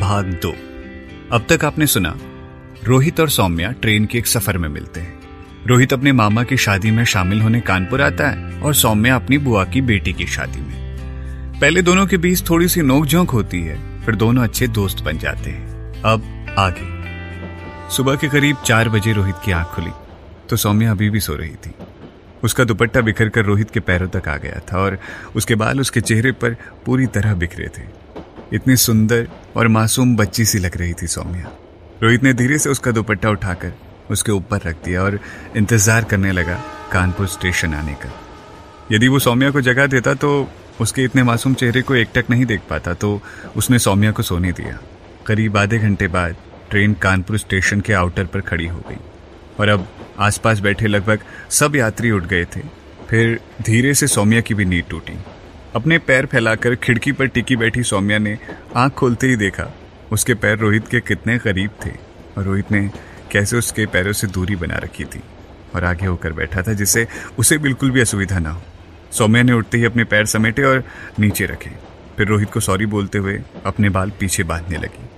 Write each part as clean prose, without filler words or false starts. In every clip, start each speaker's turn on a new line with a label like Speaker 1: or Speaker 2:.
Speaker 1: भाग 2। अब तक आपने सुना रोहित और सौम्या ट्रेन के एक सफर में मिलते हैं। रोहित अपने मामा की शादी में शामिल होने कानपुर आता है और सौम्या अपनी बुआ की बेटी की शादी में। पहले दोनों के बीच थोड़ी सी नोकझोंक होती है, फिर दोनों अच्छे दोस्त बन जाते हैं। अब आगे। सुबह के करीब 4 बजे रोहित की आंख खुली तो सौम्या अभी भी सो रही थी। उसका दुपट्टा बिखर कर रोहित के पैरों तक आ गया था और उसके बाल उसके चेहरे पर पूरी तरह बिखरे थे। इतनी सुंदर और मासूम बच्ची सी लग रही थी सौम्या। रोहित ने धीरे से उसका दुपट्टा उठाकर उसके ऊपर रख दिया और इंतजार करने लगा कानपुर स्टेशन आने का। यदि वो सौम्या को जगह देता तो उसके इतने मासूम चेहरे को एकटक नहीं देख पाता, तो उसने सौम्या को सोने दिया। करीब आधे घंटे बाद ट्रेन कानपुर स्टेशन के आउटर पर खड़ी हो गई और अब आसपास बैठे लगभग सब यात्री उठ गए थे। फिर धीरे से सौम्या की भी नींद टूटी। अपने पैर फैलाकर खिड़की पर टिकी बैठी सौम्या ने आंख खोलते ही देखा उसके पैर रोहित के कितने करीब थे और रोहित ने कैसे उसके पैरों से दूरी बना रखी थी और आगे होकर बैठा था जिससे उसे बिल्कुल भी असुविधा ना हो। सौम्या ने उठते ही अपने पैर समेटे और नीचे रखे। फिर रोहित को सॉरी बोलते हुए अपने बाल पीछे बांधने लगी।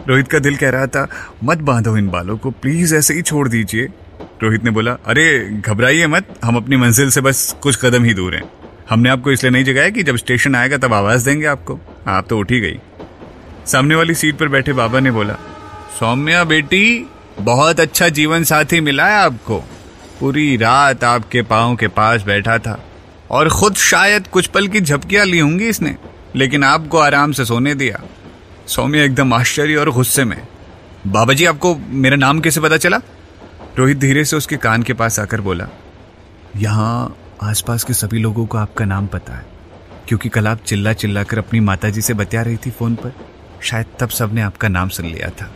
Speaker 1: रोहित का दिल कह रहा था, मत बांधो इन बालों को, प्लीज ऐसे ही छोड़ दीजिए। रोहित ने बोला, अरे घबराइए मत, हम अपनी मंजिल से बस कुछ कदम ही दूर हैं। हमने आपको इसलिए नहीं जगाया कि जब स्टेशन आएगा तब आवाज देंगे आपको। आप तो उठ ही गई। सामने वाली सीट पर बैठे बाबा ने बोला, सौम्या बेटी, बहुत अच्छा जीवन साथी मिला है आपको। पूरी रात आपके पांव के पास बैठा था और खुद शायद कुछ पल की झपकियां ली होंगी इसने, लेकिन आपको आराम से सोने दिया। सौम्या एकदम आश्चर्य और गुस्से में, बाबा जी आपको मेरा नाम कैसे पता चला? रोहित धीरे से उसके कान के पास आकर बोला, यहाँ आसपास के सभी लोगों को आपका नाम पता है, क्योंकि कल आप चिल्ला चिल्ला कर अपनी माताजी से बतिया रही थी फोन पर। शायद तब सबने आपका नाम सुन लिया था।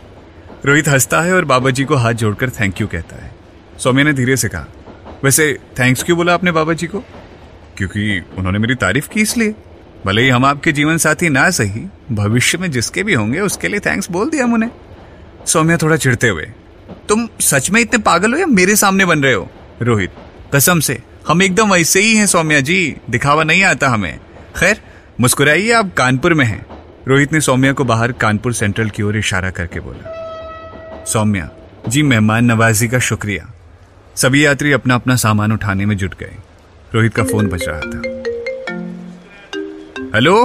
Speaker 1: रोहित हंसता है और बाबा जी को हाथ जोड़कर थैंक यू कहता है। सौम्या ने धीरे से कहा, वैसे थैंक्स क्यों बोला आपने बाबा जी को? क्योंकि उन्होंने मेरी तारीफ की इसलिए। भले ही हम आपके जीवन साथी ना सही, भविष्य में जिसके भी होंगे उसके लिए थैंक्स बोल दिया हमने। सौम्या थोड़ा चिढ़ते हुए, तुम सच में इतने पागल हो या मेरे सामने बन रहे हो? रोहित, कसम से हम एकदम वैसे ही हैं सौम्या जी, दिखावा नहीं आता हमें। खैर मुस्कुराइए, आप कानपुर में हैं। रोहित ने सौम्या को बाहर कानपुर सेंट्रल की ओर इशारा करके बोला। सौम्या, जी मेहमान नवाजी का शुक्रिया। सभी यात्री अपना अपना सामान उठाने में जुट गए। रोहित का फोन बज रहा था। हेलो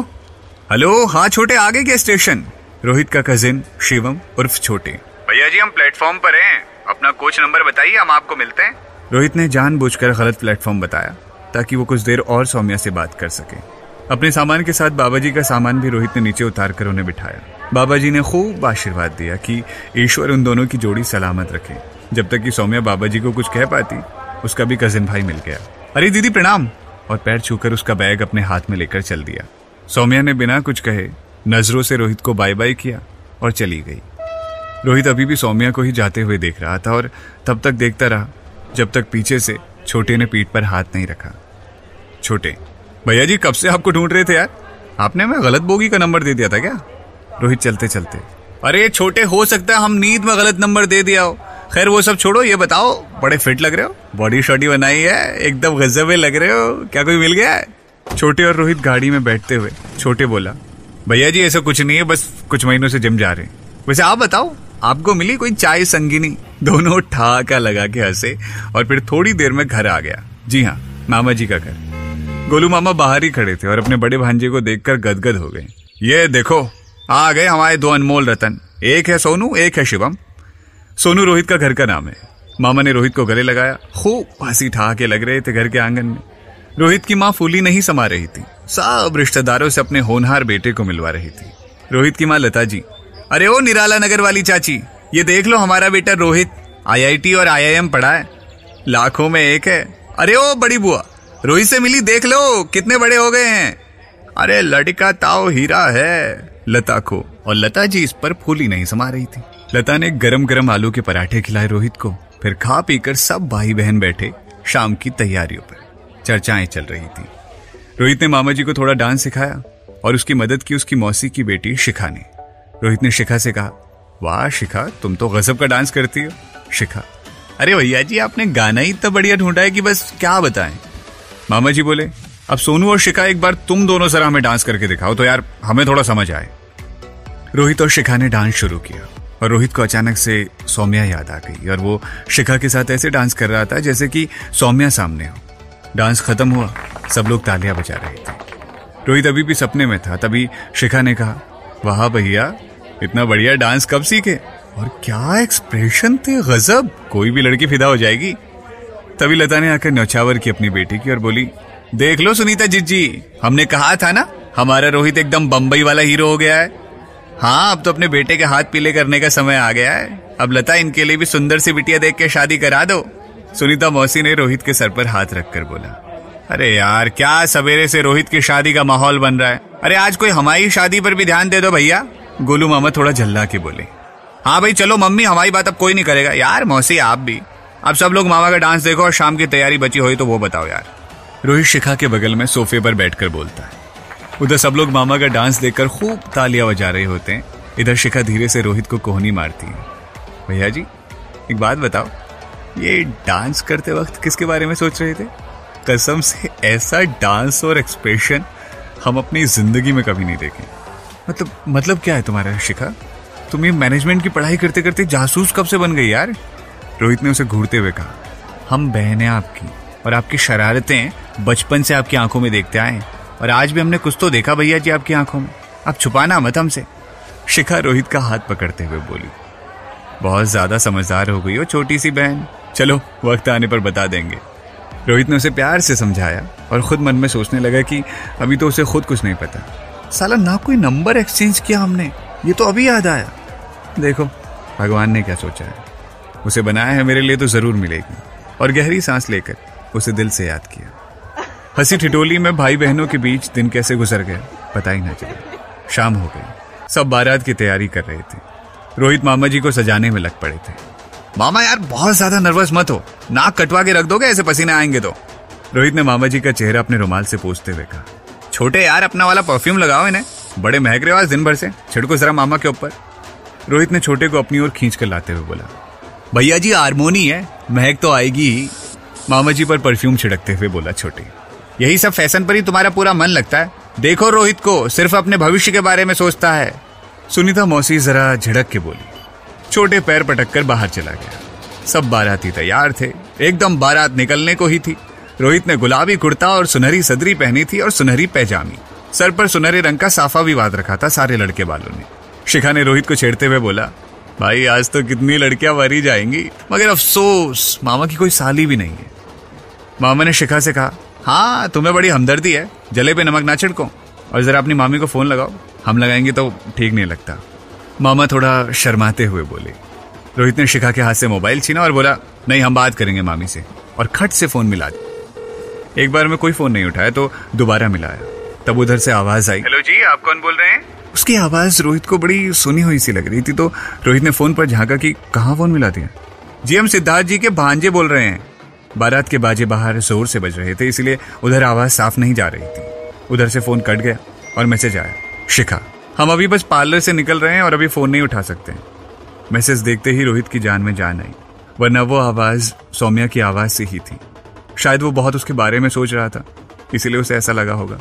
Speaker 1: हेलो, हाँ छोटे, आगे क्या स्टेशन? रोहित का कजिन शिवम उर्फ छोटे। भैया जी हम प्लेटफॉर्म पर हैं, अपना कोच नंबर बताइए, हम आपको मिलते हैं। रोहित ने जानबूझकर गलत प्लेटफॉर्म बताया ताकि वो कुछ देर और सौम्या से बात कर सके। अपने सामान के साथ बाबाजी का सामान भी रोहित ने नीचे उतार कर उन्हें बिठाया। बाबाजी ने खूब आशीर्वाद दिया कि ईश्वर उन दोनों की जोड़ी सलामत रखे। जब तक कि सौम्या बाबाजी को कुछ कह पाती, उसका भी कजिन भाई मिल गया। अरे दीदी प्रणाम, और पैर छूकर उसका बैग अपने हाथ में लेकर चल दिया। सौम्या ने बिना कुछ कहे नजरों से रोहित को बाय बाय किया और चली गई। रोहित अभी भी सौम्या को ही जाते हुए देख रहा था और तब तक देखता रहा जब तक पीछे से छोटे ने पीठ पर हाथ नहीं रखा। छोटे, भैया जी कब से आपको ढूंढ रहे थे यार, आपने मैं गलत बोगी का नंबर दे दिया था क्या? रोहित चलते चलते, अरे छोटे, हो सकता है हम नींद में गलत नंबर दे दिया हो। खैर वो सब छोड़ो, ये बताओ बड़े फिट लग रहे हो, बॉडी शॉडी बनाई है, एकदम गजब में लग रहे हो, क्या कोई मिल गया है? छोटे और रोहित गाड़ी में बैठते हुए छोटे बोला, भैया जी ऐसा कुछ नहीं है, बस कुछ महीनों से जिम जा रहे हैं। वैसे आप बताओ, आपको मिली कोई चाय संगिनी? दोनों ठहाका लगा के हंसे और फिर थोड़ी देर में घर आ गया। जी हाँ, मामा जी का घर। गोलू मामा बाहर ही खड़े थे और अपने बड़े भांजे को देखकर गदगद हो गए। ये देखो आ गए हमारे 2 अनमोल रतन, एक है सोनू, एक है शिवम। सोनू रोहित का घर का नाम है। मामा ने रोहित को गले लगाया, खूब हंसी ठहाके लग रहे थे घर के आंगन में। रोहित की माँ फूली नहीं समा रही थी, सब रिश्तेदारों से अपने होनहार बेटे को मिलवा रही थी। रोहित की माँ लता जी, अरे ओ निराला नगर वाली चाची, ये देख लो हमारा बेटा रोहित IIT और IIM पढ़ा है, लाखों में एक है। अरे ओ बड़ी बुआ, रोहित से मिली, देख लो कितने बड़े हो गए हैं। अरे लड़का ताऊ हीरा है लता को। और लता जी इस पर फूली नहीं समा रही थी। लता ने गरम गरम आलू के पराठे खिलाए रोहित को। फिर खा पीकर सब भाई बहन बैठे शाम की तैयारियों पर। चर्चाएं चल रही थी। रोहित ने मामा जी को थोड़ा डांस सिखाया और उसकी मदद की उसकी मौसी की बेटी शिखा ने। रोहित ने शिखा से कहा, वाह शिखा, तुम तो गजब का डांस करती हो। शिखा, अरे भैया जी आपने गाना ही इतना बढ़िया ढूंढा है कि बस क्या बताएं। मामा जी बोले, अब सोनू और शिखा एक बार तुम दोनों जरा हमें डांस करके दिखाओ तो यार हमें थोड़ा समझ आए। रोहित और शिखा ने डांस शुरू किया और रोहित को अचानक से सौम्या याद आ गई और वो शिखा के साथ ऐसे डांस कर रहा था जैसे कि सौम्या सामने हो। डांस खत्म हुआ, सब लोग तालियां बजा रहे थे। रोहित अभी भी सपने में था। तभी शिखा ने कहा, वाह भैया, इतना बढ़िया डांस कब सीखे? और क्या एक्सप्रेशन थे, गजब, कोई भी लड़की फिदा हो जाएगी। तभी लता ने आकर न्यौछावर की अपनी बेटी की और बोली, देख लो सुनीता जिज्जी, हमने कहा था ना हमारा रोहित एकदम बंबई वाला हीरो हो गया है। हाँ, अब तो अपने बेटे के हाथ पीले करने का समय आ गया है। अब लता, इनके लिए भी सुंदर सी बिटिया देख के शादी करा दो। सुनीता मौसी ने रोहित के सर पर हाथ रखकर बोला, अरे यार, क्या सवेरे से रोहित की शादी का माहौल बन रहा है। अरे आज कोई हमारी शादी पर भी ध्यान दे दो भैया। गोलू मामा थोड़ा झल्ला के बोले, हाँ भाई चलो मम्मी, हमारी बात अब कोई नहीं करेगा। यार मौसी आप भी, अब सब लोग मामा का डांस देखो और शाम की तैयारी बची हुई तो वो बताओ यार। रोहित शिखा के बगल में सोफे पर बैठकर बोलता है। उधर सब लोग मामा का डांस देखकर खूब तालियां बजा रहे होते हैं। इधर शिखा धीरे से रोहित को कोहनी मारती है, भैया जी एक बात बताओ, ये डांस करते वक्त किसके बारे में सोच रहे थे? कसम से ऐसा डांस और एक्सप्रेशन हम अपनी जिंदगी में कभी नहीं देखे। मतलब क्या है तुम्हारा शिखा? तुम ये मैनेजमेंट की पढ़ाई करते करते जासूस कब से बन गई यार? रोहित ने उसे घूरते हुए कहा, हम बहन हैं आपकी और आपकी शरारतें बचपन से आपकी आंखों में देखते आए और आज भी हमने कुछ तो देखा भैया जी आपकी आंखों में। अब छुपाना मत हमसे। शिखा रोहित का हाथ पकड़ते हुए बोली, बहुत ज्यादा समझदार हो गई हो छोटी सी बहन, चलो वक्त आने पर बता देंगे। रोहित ने उसे प्यार से समझाया और खुद मन में सोचने लगा कि अभी तो उसे खुद कुछ नहीं पता। साला ना कोई नंबर एक्सचेंज किया हमने, ये तो अभी याद आया। देखो भगवान ने क्या सोचा है, उसे बनाया है मेरे लिए तो जरूर मिलेगी। और गहरी सांस लेकर उसे दिल से याद किया। हंसी ठिठोली में भाई बहनों के बीच दिन कैसे गुजर गया पता ही ना चला। शाम हो गई, सब बारात की तैयारी कर रहे थे। रोहित मामा जी को सजाने में लग पड़े थे। मामा यार बहुत ज्यादा नर्वस मत हो, नाक कटवा के रख दोगे ऐसे पसीने आएंगे तो। रोहित ने मामा जी का चेहरा अपने रुमाल से पोंछते हुए कहा, छोटे यार अपना वाला परफ्यूम लगाओ इन्हें, बड़े महक रहे हो आज दिन भर से, छिड़को जरा मामा के ऊपर। रोहित ने छोटे को अपनी ओर खींच कर लाते हुए बोला, भैया जी हारमोनी है, महक तो आएगी ही। मामा जी पर परफ्यूम छिड़कते हुए बोला छोटे, यही सब फैशन पर ही तुम्हारा पूरा मन लगता है। देखो रोहित को सिर्फ अपने भविष्य के बारे में सोचता है। सुनीता मौसी जरा झिड़क के बोली। छोटे पैर पटक कर बाहर चला गया। सब बाराती तैयार थे, एकदम बारात निकलने को ही थी। रोहित ने गुलाबी कुर्ता और सुनहरी सदरी पहनी थी और सुनहरी पैजामी, सर पर सुनहरे रंग का साफा भी बांध रखा था सारे लड़के वालों ने। शिखा ने रोहित को छेड़ते हुए बोला, भाई आज तो कितनी लड़कियां मरी जाएंगी, मगर अफसोस मामा की कोई साली भी नहीं है। मामा ने शिखा से कहा, हाँ तुम्हें बड़ी हमदर्दी है, जले पे नमक ना छिड़को और जरा अपनी मामी को फोन लगाओ, हम लगाएंगे तो ठीक नहीं लगता। मामा थोड़ा शर्माते हुए बोले। रोहित ने शिखा के हाथ से मोबाइल छीना और बोला, नहीं हम बात करेंगे मामी से, और खट से फोन मिला दिया। एक बार में कोई फोन नहीं उठाया तो दोबारा मिलाया, तब उधर से आवाज आई, हेलो जी आप कौन बोल रहे हैं? उसकी आवाज रोहित को बड़ी सुनी हुई सी लग रही थी, तो रोहित ने फोन पर झांका कि कहाँ फोन मिला दिया। जी हम सिद्धार्थ जी के भांजे बोल रहे हैं। बारात के बाजे बाहर जोर से बज रहे थे, इसलिए उधर आवाज साफ नहीं जा रही थी। उधर से फोन कट गया और मैसेज आया, शिखा हम अभी बस पार्लर से निकल रहे हैं और अभी फोन नहीं उठा सकते। मैसेज देखते ही रोहित की जान में जान आई, वरना वो आवाज सौम्या की आवाज से ही थी। शायद वो बहुत उसके बारे में सोच रहा था, इसीलिए उसे ऐसा लगा होगा।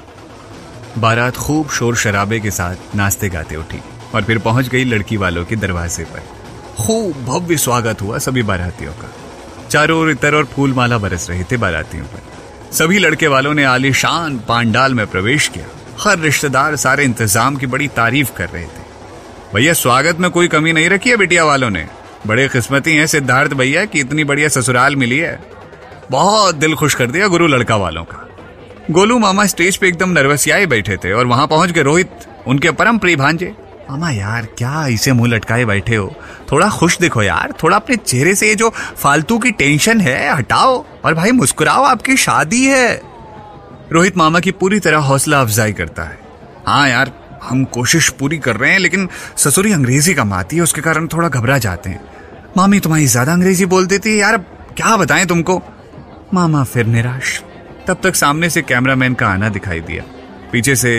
Speaker 1: बारात खूब शोर शराबे के साथ नाचते गाते उठी और फिर पहुंच गई लड़की वालों के दरवाजे पर। खूब भव्य स्वागत हुआ सभी बारातियों का। चारों ओर इतर और फूल माला बरस रहे थे बारातियों पर। सभी लड़के वालों ने आलीशान पांडाल में प्रवेश किया। हर रिश्तेदार सारे इंतजाम की बड़ी तारीफ कर रहे थे। भैया स्वागत में कोई कमी नहीं रखी है बिटिया वालों ने, बड़े किस्मती हैं सिद्धार्थ भैया की इतनी बढ़िया ससुराल मिली है। बहुत दिल खुश कर दिया गुरु लड़का वालों का। गोलू मामा स्टेज पे एकदम नर्वसियाए बैठे थे और वहां पहुंच गए रोहित, उनके परम प्रिय भांजे। मामा यार क्या इसे मुंह लटकाए बैठे हो, थोड़ा खुश दिखो यार, थोड़ा अपने चेहरे से ये जो फालतू की टेंशन है हटाओ और भाई मुस्कुराओ, आपकी शादी है। रोहित मामा की पूरी तरह हौसला अफजाई करता है। हाँ यार हम कोशिश पूरी कर रहे हैं, लेकिन ससुरी अंग्रेजी कम आती है, उसके कारण थोड़ा घबरा जाते हैं। मामी तुम्हारी ज्यादा अंग्रेजी बोल देती है यार, अब क्या बताएं तुमको। मामा फिर निराश। तब तक सामने से कैमरामैन का आना दिखाई दिया, पीछे से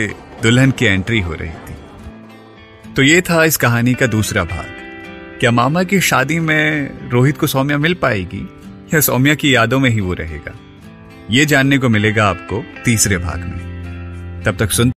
Speaker 1: दुल्हन की एंट्री हो रही थी। तो ये था इस कहानी का दूसरा भाग। क्या मामा की शादी में रोहित को सौम्या मिल पाएगी या सौम्या की यादों में ही वो रहेगा? ये जानने को मिलेगा आपको तीसरे भाग में। तब तक सुन